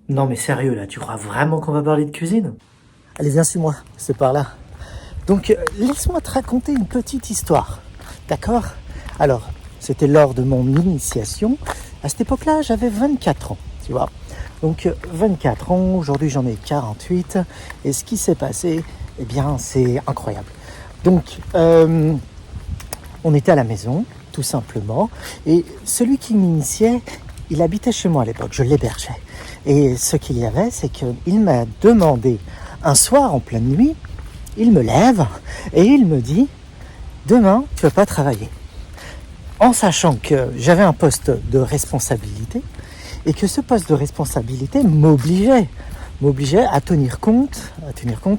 Non mais sérieux là, tu crois vraiment qu'on va parler de cuisine? Allez viens suis-moi, c'est par là. Donc laisse-moi te raconter une petite histoire, d'accord? Alors, c'était lors de mon initiation. À cette époque-là, j'avais 24 ans, tu vois. Donc 24 ans, aujourd'hui j'en ai 48. Et ce qui s'est passé, eh bien c'est incroyable. Donc, on était à la maison, tout simplement. Et celui qui m'initiait, il habitait chez moi à l'époque, je l'hébergeais. Et ce qu'il y avait, c'est qu'il m'a demandé, un soir en pleine nuit, il me lève et il me dit « Demain, tu ne vas pas travailler ». En sachant que j'avais un poste de responsabilité et que ce poste de responsabilité m'obligeait à tenir compte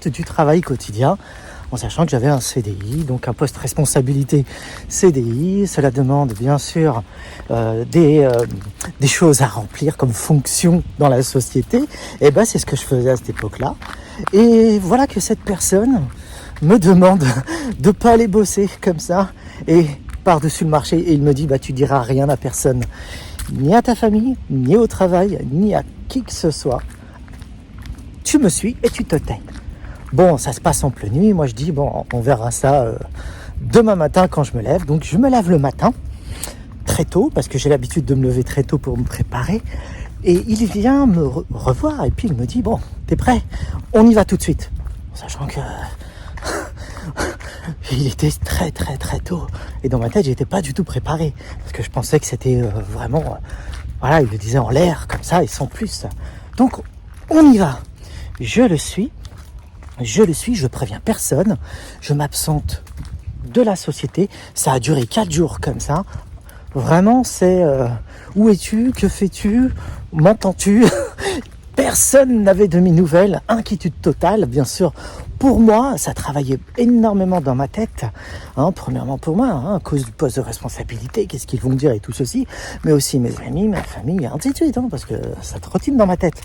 du travail quotidien, en sachant que j'avais un CDI, donc un poste responsabilité CDI. Cela demande bien sûr des choses à remplir comme fonction dans la société. Et ben c'est ce que je faisais à cette époque-là. Et voilà que cette personne me demande de pas aller bosser comme ça et par-dessus le marché. Et il me dit bah tu diras rien à personne, ni à ta famille, ni au travail, ni à qui que ce soit. Tu me suis et tu te tais. Bon, ça se passe en pleine nuit. Moi, je dis, bon, on verra ça demain matin quand je me lève. Donc, je me lève le matin, très tôt, parce que j'ai l'habitude de me lever très tôt pour me préparer. Et il vient me revoir et puis il me dit, bon, t'es prêt? On y va tout de suite. Sachant que il était très, très, très tôt. Et dans ma tête, j'étais pas du tout préparé. Parce que je pensais que c'était vraiment... voilà, il le disait en l'air, comme ça, et sans plus. Donc, on y va. Je le suis, je préviens personne, je m'absente de la société, ça a duré 4 jours comme ça, vraiment c'est où es-tu, que fais-tu, m'entends-tu? Personne n'avait de mes nouvelles, inquiétude totale, bien sûr. Pour moi, ça travaillait énormément dans ma tête. Premièrement pour moi, à cause du poste de responsabilité, qu'est-ce qu'ils vont dire et tout ceci, mais aussi mes amis, ma famille, et ainsi de suite, parce que ça trottine dans ma tête.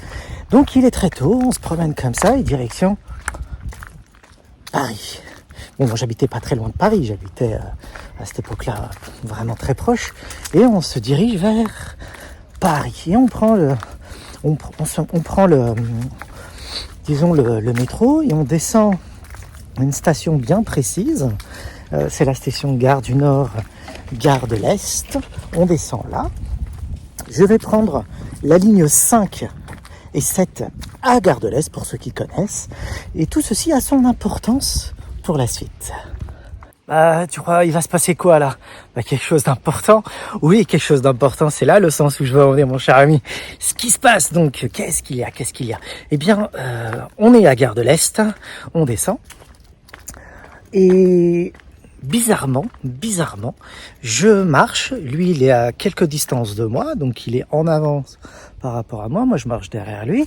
Donc il est très tôt, on se promène comme ça, et direction Paris. Bon, moi j'habitais pas très loin de Paris, j'habitais à cette époque-là vraiment très proche, et on se dirige vers Paris. Et on prend le métro et on descend à une station bien précise. C'est la station Gare du Nord, Gare de l'Est. On descend là. Je vais prendre la ligne 5 et 7 à Gare de l'Est pour ceux qui connaissent. Et tout ceci a son importance pour la suite. Tu crois, il va se passer quoi là? Quelque chose d'important. Oui, quelque chose d'important, c'est là le sens où je veux en venir, mon cher ami. Ce qui se passe donc, qu'est-ce qu'il y a? Eh bien, on est à Gare de l'Est, on descend. Et bizarrement, je marche. Lui, il est à quelques distances de moi, donc il est en avance par rapport à moi. Moi, je marche derrière lui.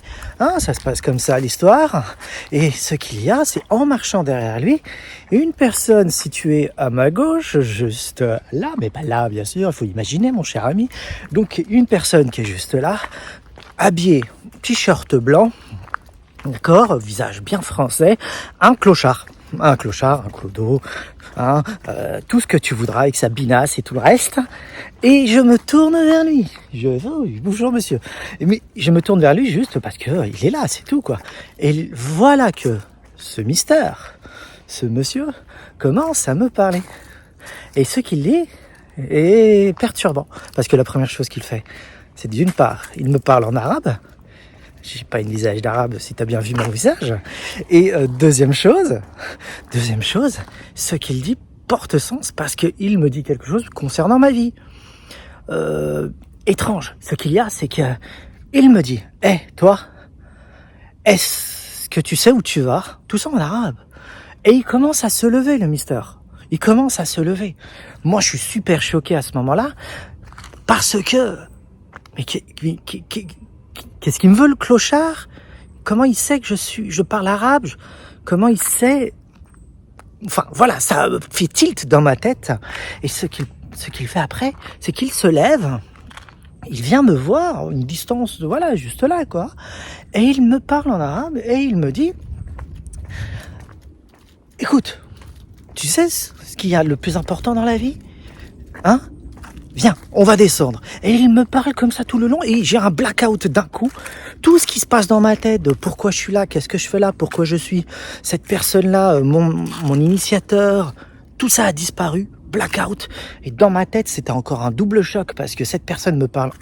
Ça se passe comme ça, l'histoire. Et ce qu'il y a, c'est en marchant derrière lui, une personne située à ma gauche, juste là, mais pas là, bien sûr, il faut imaginer, mon cher ami. Donc, une personne qui est juste là, habillée, t-shirt blanc, d'accord, visage bien français, un clochard, un clodo, tout ce que tu voudras avec sa binasse et tout le reste. Et je me tourne vers lui. Bonjour monsieur. Mais je me tourne vers lui juste parce que il est là, c'est tout quoi. Et voilà que ce monsieur commence à me parler. Et ce qu'il est perturbant. Parce que la première chose qu'il fait, c'est d'une part, il me parle en arabe. J'ai pas une visage d'arabe si t'as bien vu mon visage. Et deuxième chose, ce qu'il dit porte sens parce qu'il me dit quelque chose concernant ma vie. Étrange. Ce qu'il y a, c'est qu'il me dit, toi, est-ce que tu sais où tu vas? Tout ça en arabe. Et il commence à se lever, le mister. Il commence à se lever. Moi, je suis super choqué à ce moment-là parce que... Mais qu'est-ce qu'il me veut, le clochard? Comment il sait que je parle arabe? Comment il sait? Enfin, voilà, ça fait tilt dans ma tête. Et ce qu'il fait après, c'est qu'il se lève il vient me voir, une distance, voilà, juste là, quoi. Et il me parle en arabe et il me dit, écoute, tu sais ce qu'il y a le plus important dans la vie? Hein? Viens, on va descendre. Et il me parle comme ça tout le long et j'ai un blackout d'un coup. Tout ce qui se passe dans ma tête, de pourquoi je suis là, qu'est-ce que je fais là, pourquoi je suis cette personne-là, mon initiateur, tout ça a disparu. Blackout. Et dans ma tête, c'était encore un double choc parce que cette personne me parle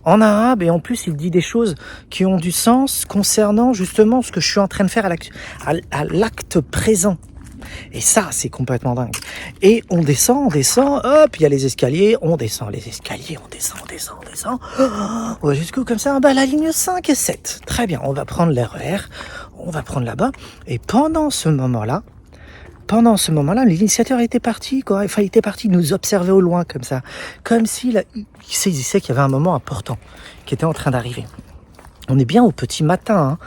en arabe et en plus, il dit des choses qui ont du sens concernant justement ce que je suis en train de faire à l'acte présent. Et ça, c'est complètement dingue. Et on descend, hop, il y a les escaliers, on descend les escaliers, on descend. On va jusqu'où comme ça? Bah, la ligne 5 et 7. Très bien, on va prendre l'RER, on va prendre là-bas. Et pendant ce moment-là, l'initiateur était parti, quoi. Enfin, il était parti nous observer au loin, comme ça. Comme s'il saisissait qu'il y avait un moment important qui était en train d'arriver. On est bien au petit matin,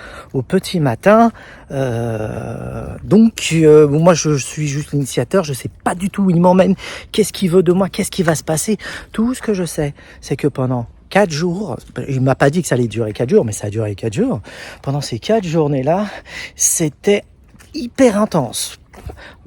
donc moi je suis juste l'initiateur, je sais pas du tout où il m'emmène, qu'est-ce qu'il veut de moi, qu'est-ce qui va se passer. Tout ce que je sais, c'est que pendant 4 jours, il m'a pas dit que ça allait durer 4 jours, mais ça a duré 4 jours. Pendant ces 4 journées-là, c'était hyper intense.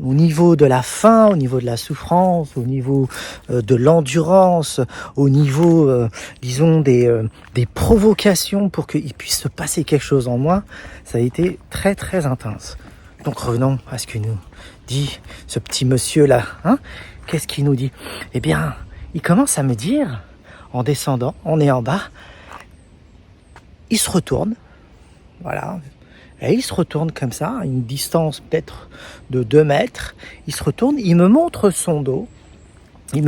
Au niveau de la faim, au niveau de la souffrance, au niveau de l'endurance, au niveau, disons, des provocations pour qu'il puisse se passer quelque chose en moi, ça a été très très intense. Donc revenons à ce que nous dit ce petit monsieur-là. Hein? Qu'est-ce qu'il nous dit? Eh bien, il commence à me dire, en descendant, on est en bas, il se retourne, voilà. Et il se retourne comme ça, à une distance peut-être de 2 mètres. Il se retourne, il me montre son dos. Et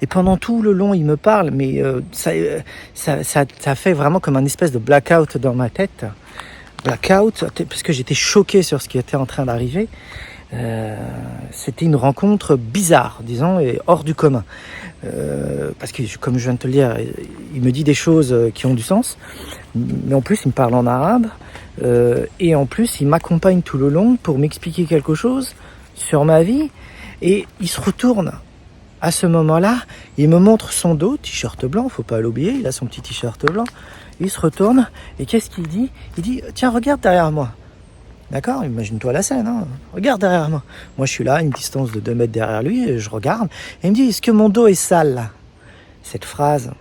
pendant tout le long, il me parle, mais ça fait vraiment comme un espèce de blackout dans ma tête. Blackout, parce que j'étais choqué sur ce qui était en train d'arriver. C'était une rencontre bizarre, disons, et hors du commun. Parce que, comme je viens de te le dire, il me dit des choses qui ont du sens. Mais en plus, il me parle en arabe. Et en plus, il m'accompagne tout le long pour m'expliquer quelque chose sur ma vie. Et il se retourne à ce moment-là. Il me montre son dos, t-shirt blanc, faut pas l'oublier. Il a son petit t-shirt blanc. Il se retourne. Et qu'est-ce qu'il dit? Il dit, tiens, regarde derrière moi. D'accord? Imagine-toi la scène, hein. Regarde derrière moi. Moi, je suis là, à une distance de 2 mètres derrière lui, et je regarde. Et il me dit, est-ce que mon dos est sale, là? Cette phrase,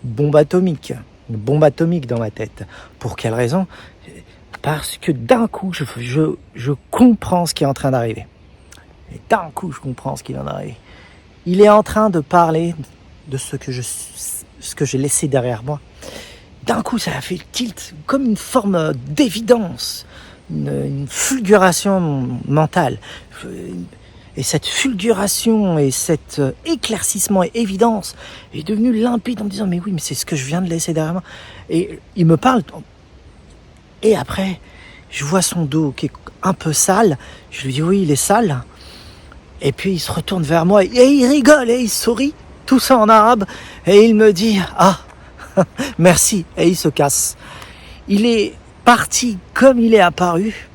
bombe atomique. Une bombe atomique dans ma tête. Pour quelle raison? Parce que d'un coup, je comprends ce qui est en train d'arriver. Et d'un coup, je comprends ce qui vient d'arriver. Il est en train de parler de ce que j'ai laissé derrière moi. D'un coup, ça a fait tilt, comme une forme d'évidence, une fulguration mentale. Et cette fulguration et cet éclaircissement et évidence est devenu limpide en me disant, mais oui, mais c'est ce que je viens de laisser derrière moi. Et il me parle. Et après, je vois son dos qui est un peu sale. Je lui dis, oui, il est sale. Et puis, il se retourne vers moi et il rigole et il sourit. Tout ça en arabe. Et il me dit, ah, merci. Et il se casse. Il est parti comme il est apparu.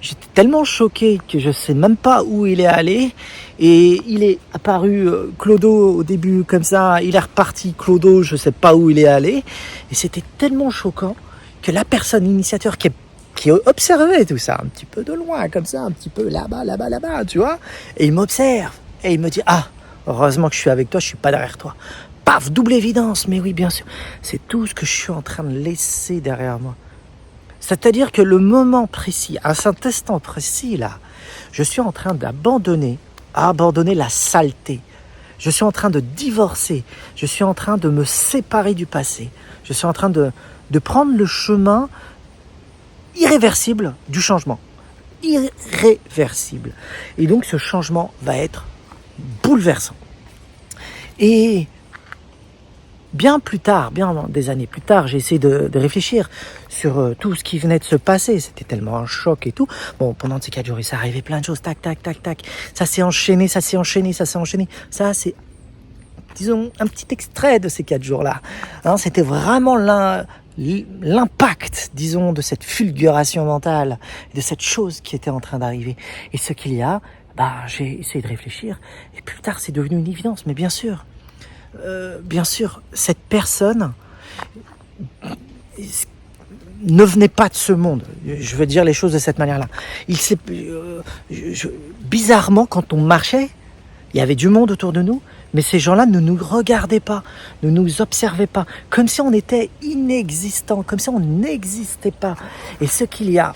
J'étais tellement choqué que je sais même pas où il est allé. Et il est apparu clodo au début comme ça. Il est reparti clodo, je sais pas où il est allé. Et c'était tellement choquant que la personne initiateur qui observait tout ça, un petit peu de loin, comme ça, un petit peu là-bas, tu vois, et il m'observe, et il me dit, ah, heureusement que je suis avec toi, je suis pas derrière toi. Paf, double évidence, mais oui, bien sûr, c'est tout ce que je suis en train de laisser derrière moi. C'est-à-dire que le moment précis, à cet instant précis, là, je suis en train d'abandonner la saleté. Je suis en train de divorcer, je suis en train de me séparer du passé, je suis en train de prendre le chemin irréversible du changement. Irréversible. Et donc ce changement va être bouleversant. Et bien plus tard, bien des années plus tard, j'ai essayé de réfléchir sur tout ce qui venait de se passer. C'était tellement un choc et tout. Bon, pendant ces 4 jours, il s'est arrivé plein de choses. Tac, tac, tac, tac. Ça s'est enchaîné. Ça, c'est, disons, un petit extrait de ces 4 jours-là. Hein, c'était vraiment l'impact, disons, de cette fulguration mentale, de cette chose qui était en train d'arriver. Et ce qu'il y a, j'ai essayé de réfléchir. Et plus tard, c'est devenu une évidence. Mais bien sûr, bien sûr, cette personne ne venait pas de ce monde. Je veux dire les choses de cette manière-là. Bizarrement, quand on marchait, il y avait du monde autour de nous, mais ces gens-là ne nous regardaient pas, ne nous observaient pas, comme si on était inexistants, comme si on n'existait pas. Et ce qu'il y a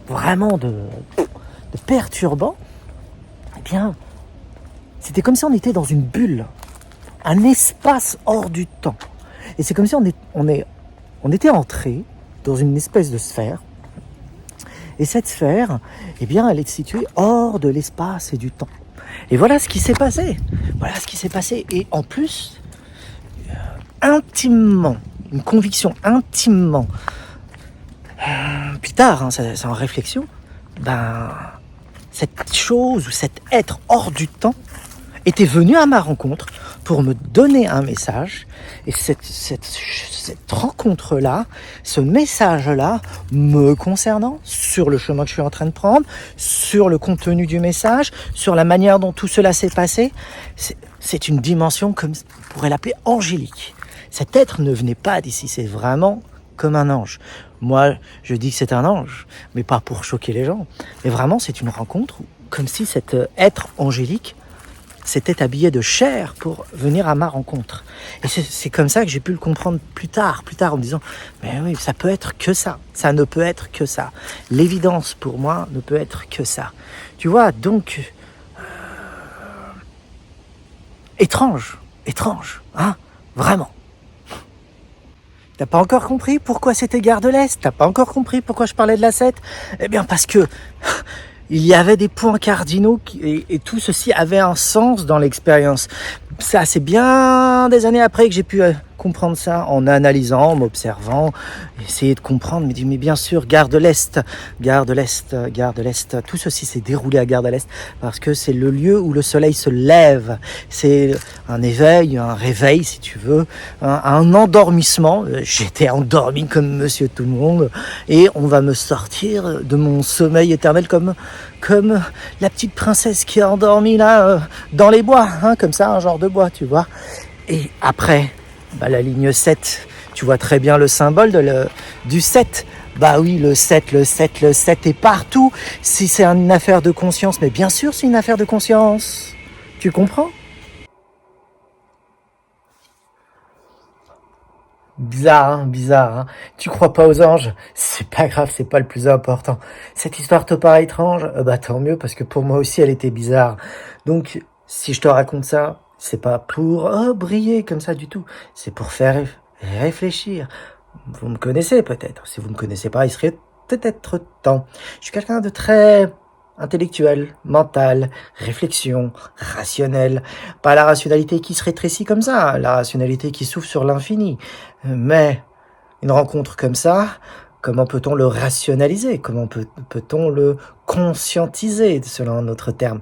vraiment de perturbant, eh bien, c'était comme si on était dans une bulle, un espace hors du temps. Et c'est comme si on était entré dans une espèce de sphère. Et cette sphère, eh bien, elle est située hors de l'espace et du temps. Et voilà ce qui s'est passé. Voilà ce qui s'est passé. Et en plus, intimement, une conviction intimement, plus tard, hein, c'est en réflexion, cette chose ou cet être hors du temps était venu à ma rencontre pour me donner un message. Et cette rencontre-là, ce message-là, me concernant, sur le chemin que je suis en train de prendre, sur le contenu du message, sur la manière dont tout cela s'est passé, c'est une dimension, comme on pourrait l'appeler, angélique. Cet être ne venait pas d'ici, c'est vraiment comme un ange. Moi, je dis que c'est un ange, mais pas pour choquer les gens. Mais vraiment, c'est une rencontre comme si cet être angélique s'était habillé de chair pour venir à ma rencontre. Et c'est comme ça que j'ai pu le comprendre plus tard en me disant, mais oui, ça peut être que ça ne peut être que ça. L'évidence pour moi ne peut être que ça. Tu vois, donc, étrange, hein, vraiment. T'as pas encore compris pourquoi c'était Gare de l'Est? T'as pas encore compris pourquoi je parlais de la 7? Eh bien parce que il y avait des points cardinaux et tout ceci avait un sens dans l'expérience. Ça, c'est bien des années après que j'ai pu comprendre ça en analysant, en m'observant, essayer de comprendre. Mais bien sûr, Gare de l'Est, tout ceci s'est déroulé à Gare de l'Est parce que c'est le lieu où le soleil se lève. C'est un éveil, un réveil si tu veux, un endormissement. J'étais endormi comme monsieur tout le monde et on va me sortir de mon sommeil éternel comme la petite princesse qui est endormie là dans les bois, hein, comme ça, un genre de bois, tu vois. Et après, la ligne 7, tu vois très bien le symbole du 7. Bah oui, le 7 est partout. Si c'est une affaire de conscience, mais bien sûr c'est une affaire de conscience. Tu comprends ? Bizarre, hein. Tu crois pas aux anges? C'est pas grave, c'est pas le plus important. Cette histoire te paraît étrange? Tant mieux, parce que pour moi aussi, elle était bizarre. Donc, si je te raconte ça, c'est pas pour briller comme ça du tout. C'est pour faire réfléchir. Vous me connaissez peut-être. Si vous me connaissez pas, il serait peut-être temps. Je suis quelqu'un de très intellectuel, mental, réflexion, rationnel. Pas la rationalité qui se rétrécit comme ça, la rationalité qui s'ouvre sur l'infini. Mais une rencontre comme ça, comment peut-on le rationaliser? Comment peut-on le conscientiser, selon notre terme?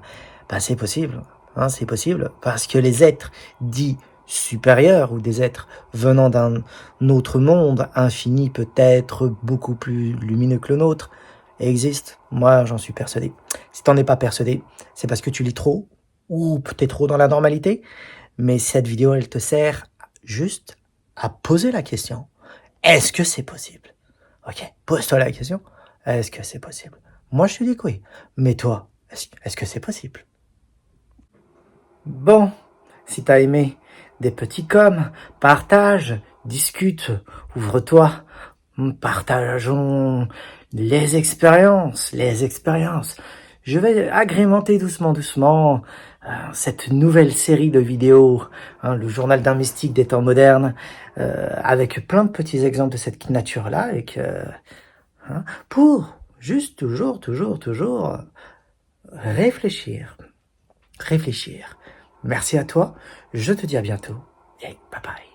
C'est possible, hein, c'est possible, parce que les êtres dits supérieurs ou des êtres venant d'un autre monde infini, peut-être beaucoup plus lumineux que le nôtre, existent. Moi, j'en suis persuadé. Si t'en es pas persuadé, c'est parce que tu lis trop ou t'es trop dans la normalité. Mais cette vidéo, elle te sert juste à poser la question. Est-ce que c'est possible? Ok, pose-toi la question. Est-ce que c'est possible? Moi, je te dis que oui. Mais toi, est-ce que c'est possible? Bon, si t'as aimé des petits coms, partage, discute, ouvre-toi, partageons les expériences. Je vais agrémenter doucement cette nouvelle série de vidéos, hein, le journal d'un mystique des temps modernes, avec plein de petits exemples de cette nature-là, et pour juste toujours réfléchir. Merci à toi, je te dis à bientôt, et bye bye.